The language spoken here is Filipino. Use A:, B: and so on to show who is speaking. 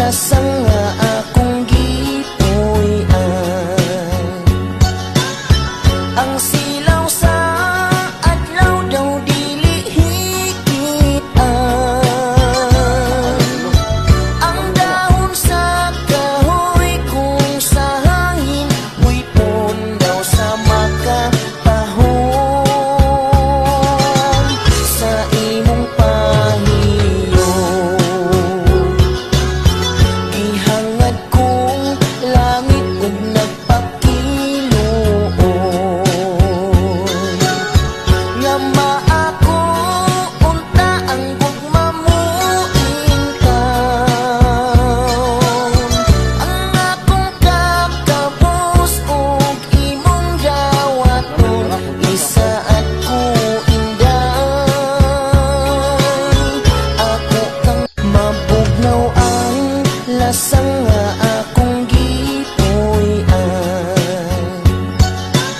A: lasang nga akong gipuy-an. Ang silaw sa adlaw daw dili hikitan. Ang dahon sa kahoy kung sa hangin, huipon daw sa makatahon. Sa imong pahiyo ihangad kong langit ug nagpakiluoy. Nga maako unta ang gugma mo intaon. Ang akong kakabus ug imong dawaton, isaad ko inday. Ako kang mabugnaw ang lasang